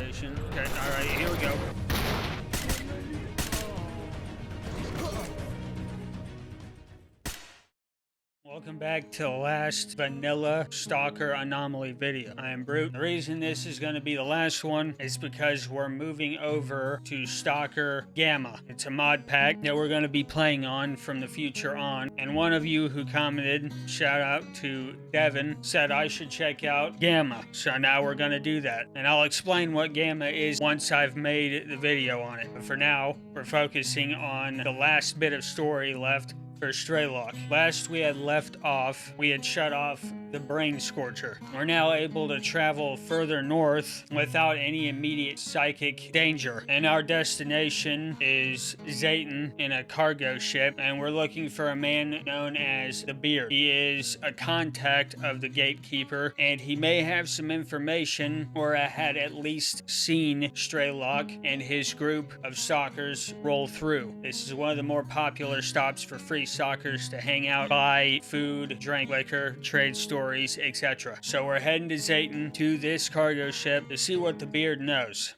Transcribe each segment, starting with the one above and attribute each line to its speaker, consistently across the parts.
Speaker 1: Okay, alright, here we go. Welcome back to the last vanilla Stalker anomaly video. I am Brute. The reason this is going to be the last one is because we're moving over to Stalker Gamma. It's a mod pack that we're going to be playing on from the future on. And one of you who commented, shout out to Devin, said I should check out Gamma. So now we're going to do that. And I'll explain what Gamma is once I've made the video on it. But for now, we're focusing on the last bit of story left for Straylock. Last we had left off, we had shut off the Brain Scorcher. We're now able to travel further north without any immediate psychic danger. And our destination is Zayton in a cargo ship, and we're looking for a man known as the Beard. He is a contact of the Gatekeeper, and he may have some information, or had at least seen Straylock and his group of stalkers roll through. This is one of the more popular stops for free stalkers to hang out, buy food, drink, liquor, trade stories, etc. So we're heading to Zayton to this cargo ship to see what the Beard knows.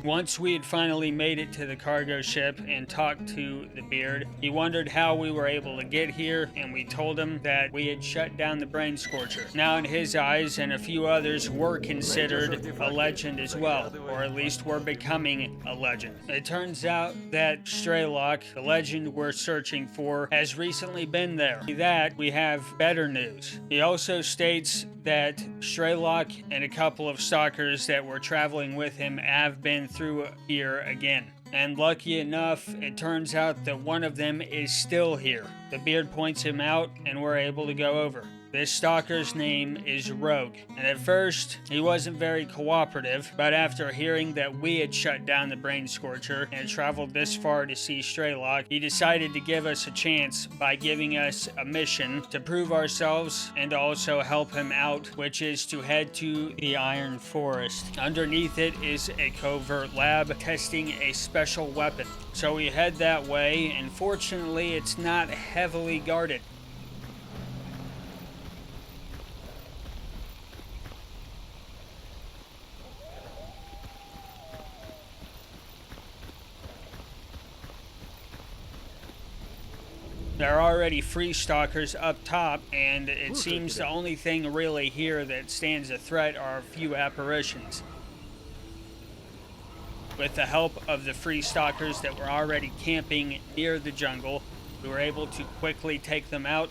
Speaker 1: Once we had finally made it to the cargo ship and talked to the Beard, he wondered how we were able to get here, and we told him that we had shut down the Brain Scorcher. Now in his eyes and a few others, we're considered a legend as well, or at least we're becoming a legend. It turns out that Straylock, the legend we're searching for, has recently been there. That we have better news. He also states that Straylock and a couple of stalkers that were traveling with him have been through here again. And lucky enough, it turns out that one of them is still here. The Beard points him out, and we're able to go over. This stalker's name is Rogue, and at first, he wasn't very cooperative, but after hearing that we had shut down the Brain Scorcher and traveled this far to see Straylock, he decided to give us a chance by giving us a mission to prove ourselves and to also help him out, which is to head to the Iron Forest. Underneath it is a covert lab testing a special weapon. So we head that way, and fortunately, it's not heavily guarded. There are already free stalkers up top, and it seems the only thing really here that stands a threat are a few apparitions. With the help of the free stalkers that were already camping near the jungle, we were able to quickly take them out.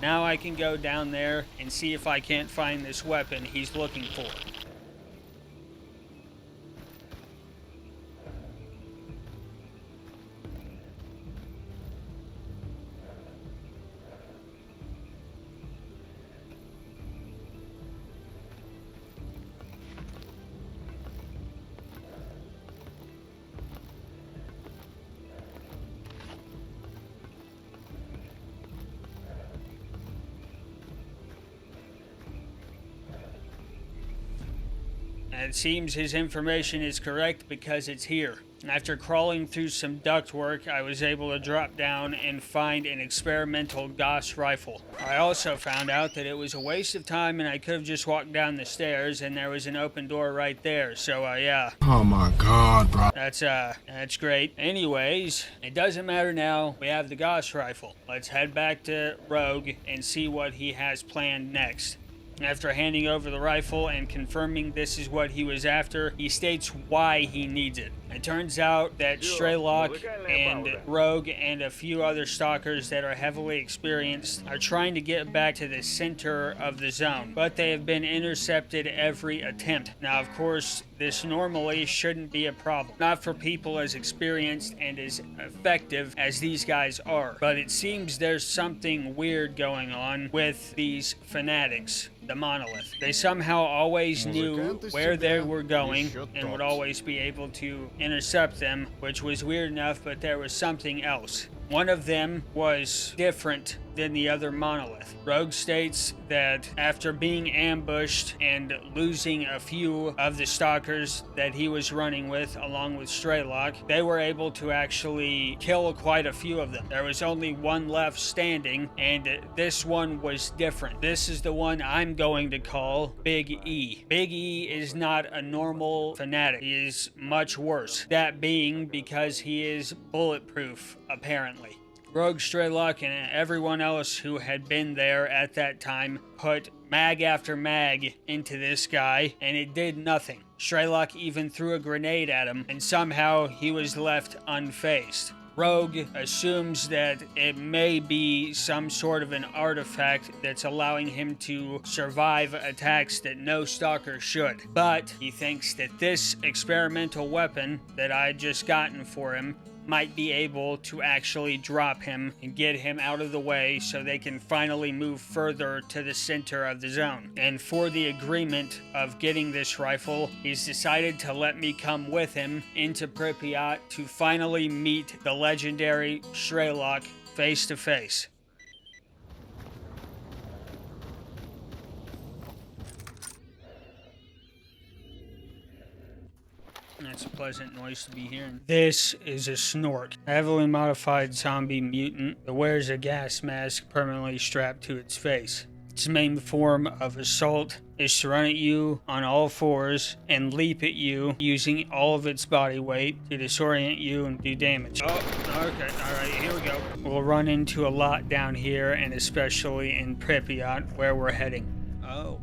Speaker 1: Now I can go down there and see if I can't find this weapon he's looking for. And it seems his information is correct because it's here. And after crawling through some ductwork, I was able to drop down and find an experimental Gauss rifle. I also found out that it was a waste of time and I could have just walked down the stairs, and there was an open door right there. So yeah.
Speaker 2: Oh my God, bro.
Speaker 1: That's great. Anyways, it doesn't matter now. We have the Gauss rifle. Let's head back to Rogue and see what he has planned next. After handing over the rifle and confirming this is what he was after, he states why he needs it. It turns out that Straylock and Rogue and a few other stalkers that are heavily experienced are trying to get back to the center of the zone, but they have been intercepted every attempt. Now, of course, this normally shouldn't be a problem, not for people as experienced and as effective as these guys are, but it seems there's something weird going on with these fanatics, the Monolith. They somehow always knew where they were going and would always be able to intercept them, which was weird enough, but there was something else. One of them was different than the other Monolith. Rogue states that after being ambushed and losing a few of the stalkers that he was running with along with Straylock, they were able to actually kill quite a few of them. There was only one left standing, and this one was different. This is the one I'm going to call Big E. Big E is not a normal fanatic. He is much worse. That being because he is bulletproof, apparently. Rogue, Straylock, and everyone else who had been there at that time put mag after mag into this guy, and it did nothing. Straylock even threw a grenade at him, and somehow he was left unfazed. Rogue assumes that it may be some sort of an artifact that's allowing him to survive attacks that no stalker should. But he thinks that this experimental weapon that I just gotten for him might be able to actually drop him and get him out of the way so they can finally move further to the center of the zone. And for the agreement of getting this rifle, he's decided to let me come with him into Pripyat to finally meet the legendary Straylock face to face. That's a pleasant noise to be hearing. This is a Snork, a heavily modified zombie mutant that wears a gas mask permanently strapped to its face. Its main form of assault is to run at you on all fours and leap at you using all of its body weight to disorient you and do damage. Oh, okay, alright, here we go. We'll run into a lot down here, and especially in Pripyat, where we're heading. Oh.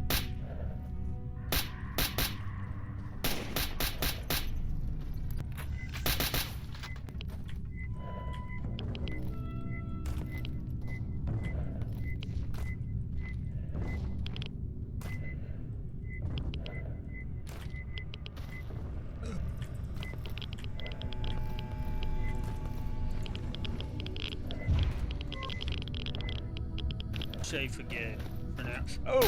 Speaker 1: Safe again for now. Oh!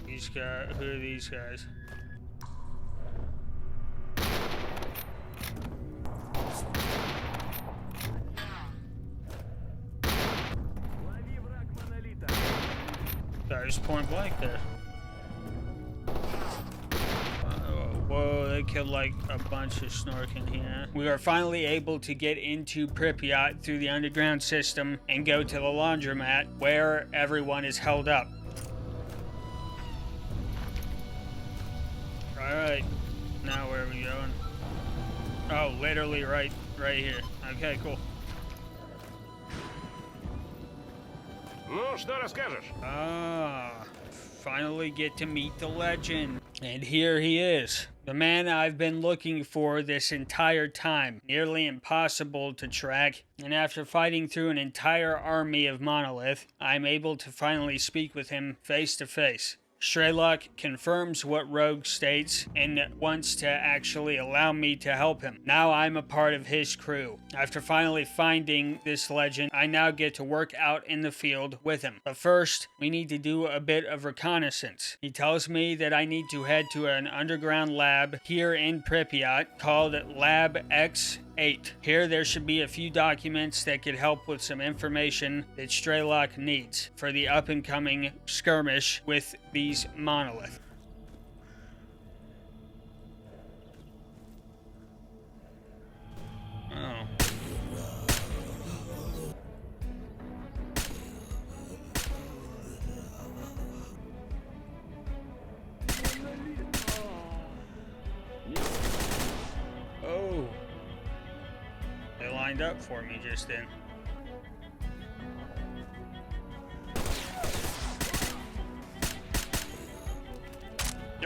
Speaker 1: These guys, who are these guys? There's point blank there. Whoa, they killed like a bunch of Snork in here. We are finally able to get into Pripyat through the underground system and go to the laundromat where everyone is held up. Alright, now where are we going? Oh, literally right here. Okay, cool.
Speaker 2: Ну, что расскажешь?
Speaker 1: Finally get to meet the legend. And here he is. The man I've been looking for this entire time. Nearly impossible to track. And after fighting through an entire army of Monolith, I'm able to finally speak with him face to face. Straylock confirms what Rogue states and wants to actually allow me to help him. Now I'm a part of his crew. After finally finding this legend, I now get to work out in the field with him. But first, we need to do a bit of reconnaissance. He tells me that I need to head to an underground lab here in Pripyat called Lab X8. Here there should be a few documents that could help with some information that Straylock needs for the up and coming skirmish with these Monolith. Oh. stand up for me just then.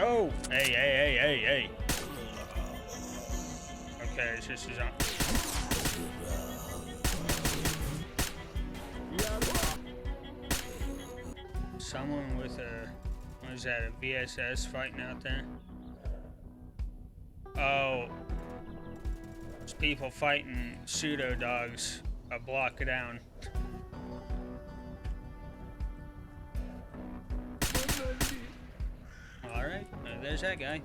Speaker 1: Oh! Hey. Okay, it's just his own. Someone with a, what is that, a VSS fighting out there? Oh. There's people fighting pseudo dogs a block down. Alright, there's that guy.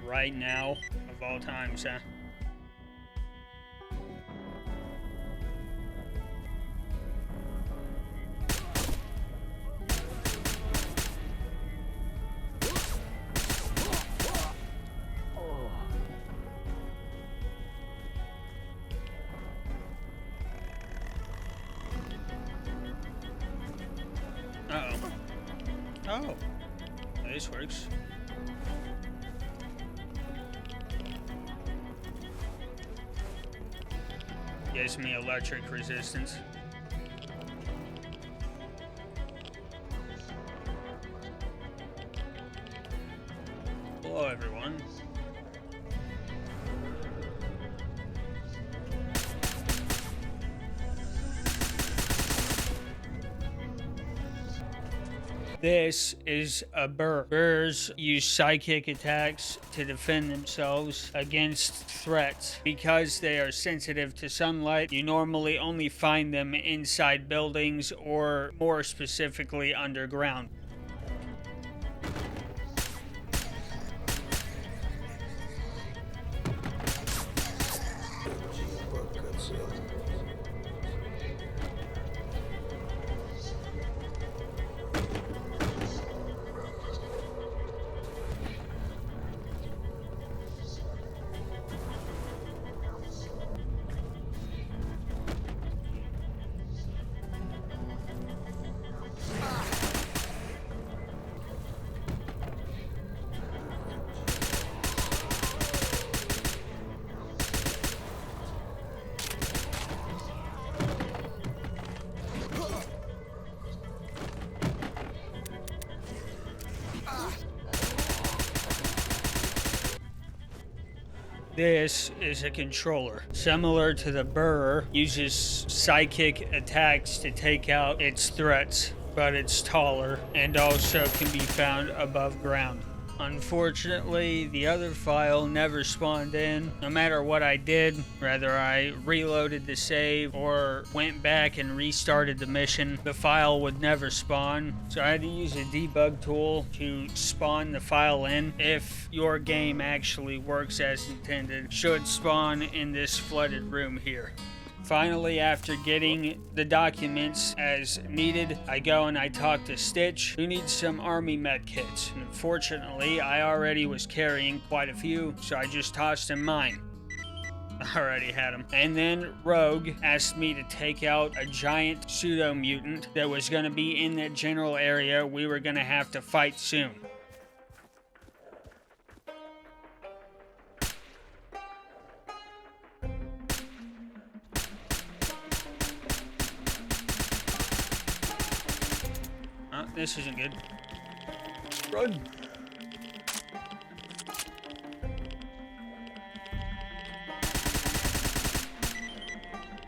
Speaker 1: Right now, of all times, huh? Uh-oh. Oh. This works. Gives me electric resistance. Hello, everyone. This is a burr. Burrs use psychic attacks to defend themselves against threats. Because they are sensitive to sunlight, you normally only find them inside buildings or, more specifically, underground. This is a controller. Similar to the burr, uses psychic attacks to take out its threats, but it's taller and also can be found above ground. Unfortunately, the other file never spawned in. No matter what I did, whether I reloaded the save or went back and restarted the mission, the file would never spawn. So I had to use a debug tool to spawn the file in. If your game actually works as intended, it should spawn in this flooded room here. Finally, after getting the documents as needed, I go and I talk to Stitch, who needs some army med kits. And unfortunately, I already was carrying quite a few, so I just tossed him mine. I already had them. And then Rogue asked me to take out a giant pseudo-mutant that was going to be in that general area we were going to have to fight soon. This isn't good. Run!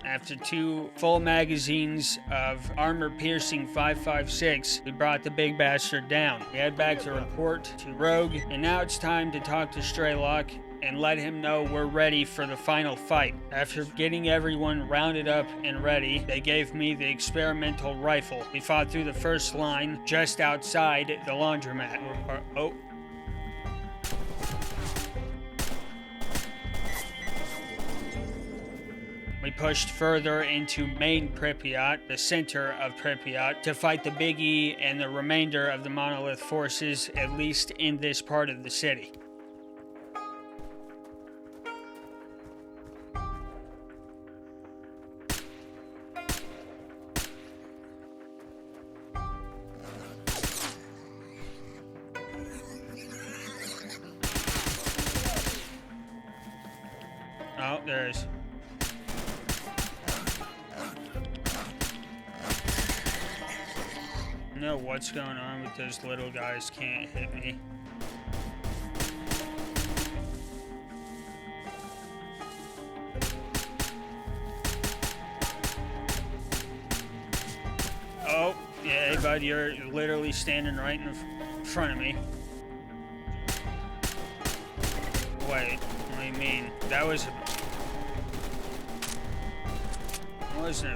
Speaker 1: After 2 full magazines of armor-piercing 5.56, we brought the big bastard down. We head back to report to Rogue, and now it's time to talk to Straylock and let him know we're ready for the final fight. After getting everyone rounded up and ready, they gave me the experimental rifle. We fought through the first line just outside the laundromat. Oh. We pushed further into main Pripyat, the center of Pripyat, to fight the Big E and the remainder of the Monolith forces, at least in this part of the city. there is. I don't know what's going on with those little guys, can't hit me. Oh, yeah, hey bud, you're literally standing right in front of me. Wait, what do you mean? That wasn't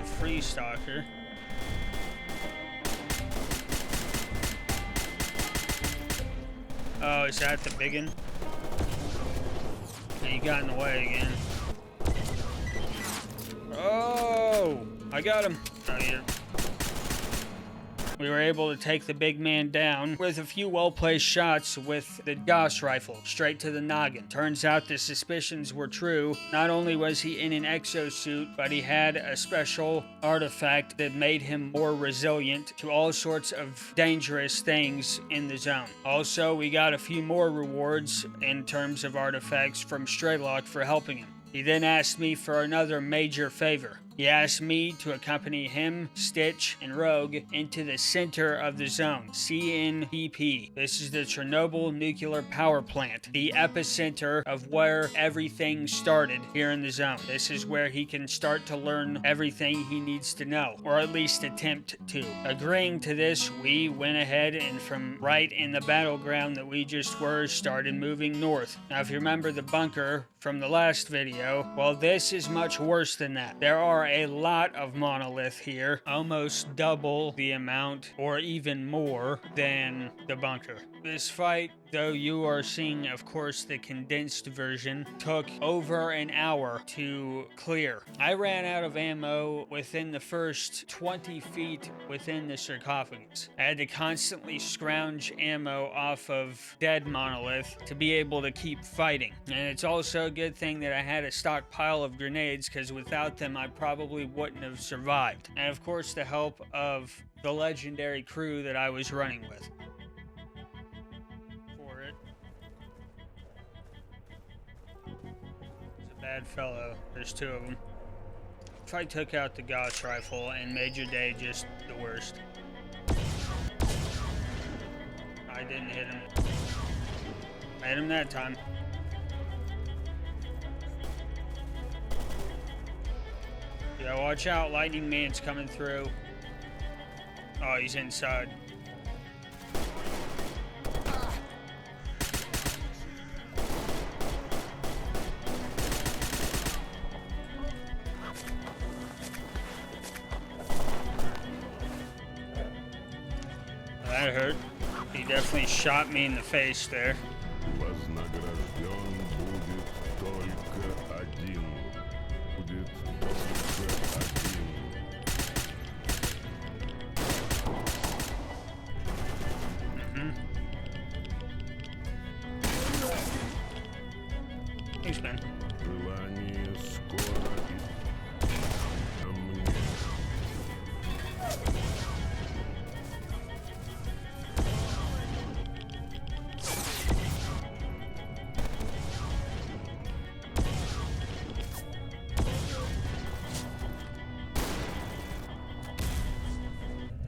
Speaker 1: a free stalker. Oh, is that the big one? Yeah, you got in the way again. Oh, I got him. Oh, yeah. We were able to take the big man down with a few well-placed shots with the Gauss rifle, straight to the noggin. Turns out the suspicions were true. Not only was he in an exosuit, but he had a special artifact that made him more resilient to all sorts of dangerous things in the zone. Also, we got a few more rewards in terms of artifacts from Straylock for helping him. He then asked me for another major favor. He asked me to accompany him, Stitch, and Rogue into the center of the zone, CNPP. This is the Chernobyl nuclear power plant, the epicenter of where everything started here in the zone. This is where he can start to learn everything he needs to know, or at least attempt to. Agreeing to this, we went ahead and from right in the battleground that we just were, started moving north. Now, if you remember the bunker from the last video, well, this is much worse than that. There are a lot of monolith here, almost double the amount or even more than the bunker. This fight, though you are seeing, of course, the condensed version, took over an hour to clear. I ran out of ammo within the first 20 feet within the sarcophagus. I had to constantly scrounge ammo off of dead monolith to be able to keep fighting. And it's also a good thing that I had a stockpile of grenades, because without them I probably wouldn't have survived. And of course the help of the legendary crew that I was running with. Bad fellow. There's two of them. If I took out the Gauss rifle and made your day just the worst. I didn't hit him. I hit him that time. Yeah, watch out. Lightning Man's coming through. Oh, he's inside. That hurt. He definitely shot me in the face there. Thanks, man.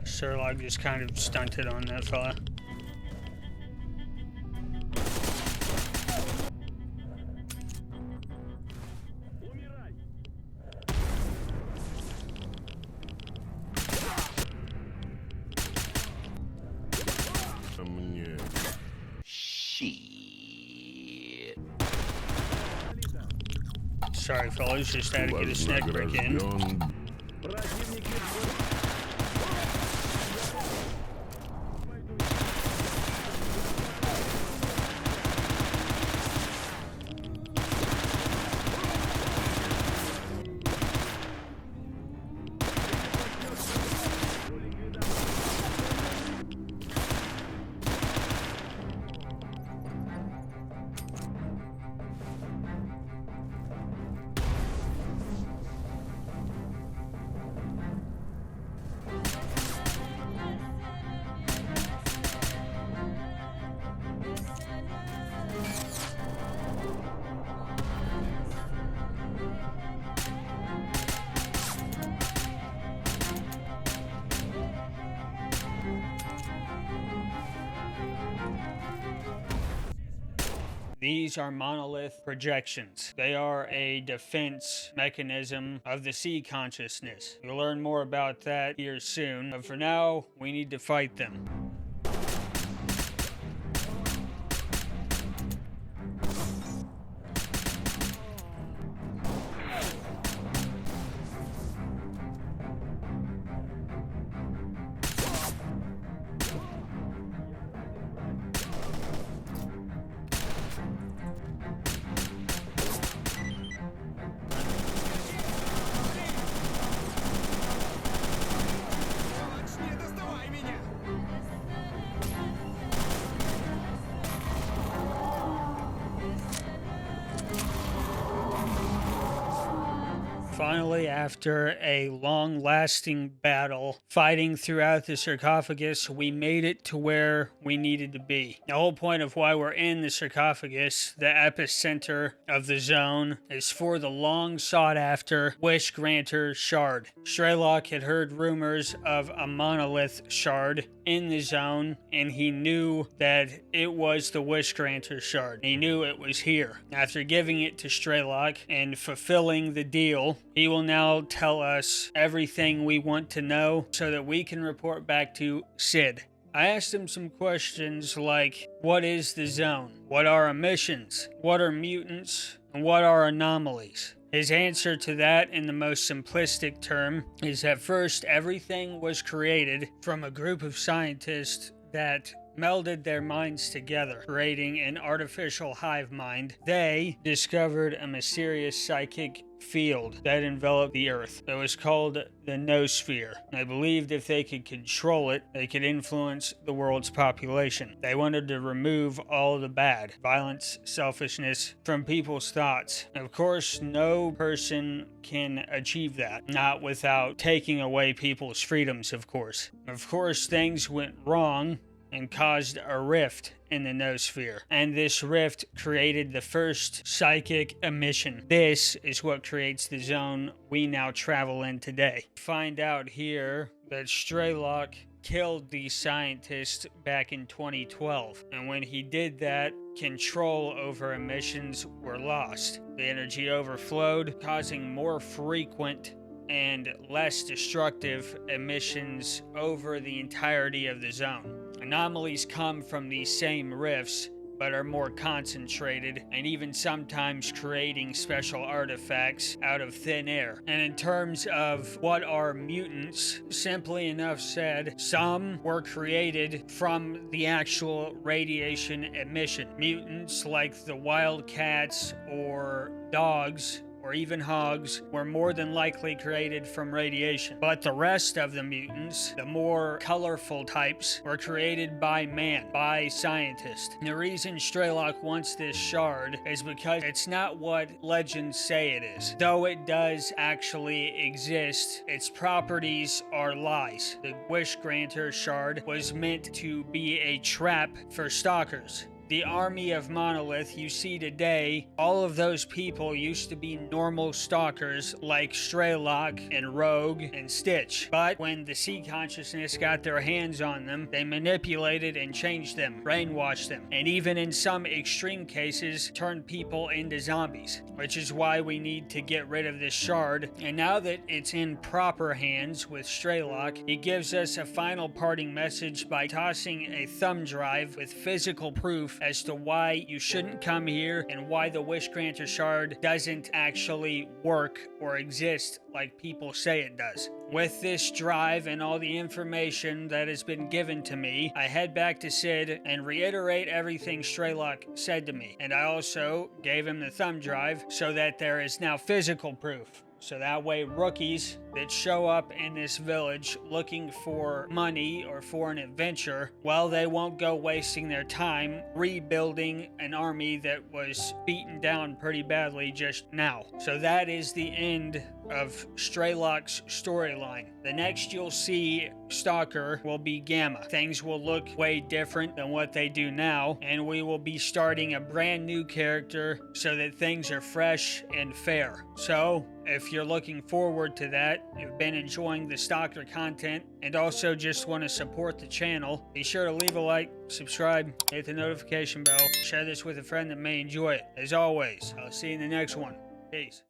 Speaker 1: Sherlock just kind of stunted on that fella.
Speaker 3: Shit.
Speaker 1: Sorry, fellas, just had to get a snack break in. These are monolith projections. They are a defense mechanism of the sea consciousness. You'll learn more about that here soon, but for now, we need to fight them. Finally, after a long-lasting battle, fighting throughout the sarcophagus, we made it to where we needed to be. The whole point of why we're in the sarcophagus, the epicenter of the zone, is for the long-sought-after Wish Granter Shard. Strelok had heard rumors of a monolith shard in the zone, and he knew that it was the Wish Granter Shard. He knew it was here. After giving it to Strelok and fulfilling the deal, he will now tell us everything we want to know so that we can report back to Sid. I asked him some questions like, what is the zone? What are emissions? What are mutants? And what are anomalies? His answer to that, in the most simplistic term, is that first everything was created from a group of scientists that melded their minds together, creating an artificial hive mind. They discovered a mysterious psychic field that enveloped the Earth. It was called the Noosphere. They believed if they could control it, they could influence the world's population. They wanted to remove all the bad, violence, selfishness from people's thoughts. Of course, no person can achieve that, not without taking away people's freedoms, of course. Of course, things went wrong and caused a rift in the Noosphere. And this rift created the first psychic emission. This is what creates the zone we now travel in today. Find out here that Strelok killed these scientists back in 2012. And when he did that, control over emissions were lost. The energy overflowed, causing more frequent and less destructive emissions over the entirety of the zone. Anomalies come from these same rifts, but are more concentrated, and even sometimes creating special artifacts out of thin air. And in terms of what are mutants, simply enough said, some were created from the actual radiation emission. Mutants like the wildcats or dogs or even hogs were more than likely created from radiation. But the rest of the mutants, the more colorful types, were created by man, by scientists. And the reason Strelok wants this shard is because it's not what legends say it is. Though it does actually exist, its properties are lies. The Wish Granter shard was meant to be a trap for stalkers. The army of Monolith you see today, all of those people used to be normal stalkers like Strelok and Rogue and Stitch. But when the Sea Consciousness got their hands on them, they manipulated and changed them, brainwashed them, and even in some extreme cases, turned people into zombies, which is why we need to get rid of this shard. And now that it's in proper hands with Strelok, he gives us a final parting message by tossing a thumb drive with physical proof as to why you shouldn't come here and why the Wish Granter shard doesn't actually work or exist like people say it does. With this drive and all the information that has been given to me, I head back to Sid and reiterate everything Strelok said to me. And I also gave him the thumb drive so that there is now physical proof. So that way rookies that show up in this village looking for money or for an adventure, well, they won't go wasting their time rebuilding an army that was beaten down pretty badly just now. So that is the end of Strelok's storyline. The next you'll see Stalker will be Gamma. Things will look way different than what they do now, and we will be starting a brand new character so that things are fresh and fair. So If you're looking forward to that, you've been enjoying the Stalker content, and also just want to support the channel, be sure to leave a like, subscribe, hit the notification bell, share this with a friend that may enjoy it. As always, I'll see you in the next one. Peace.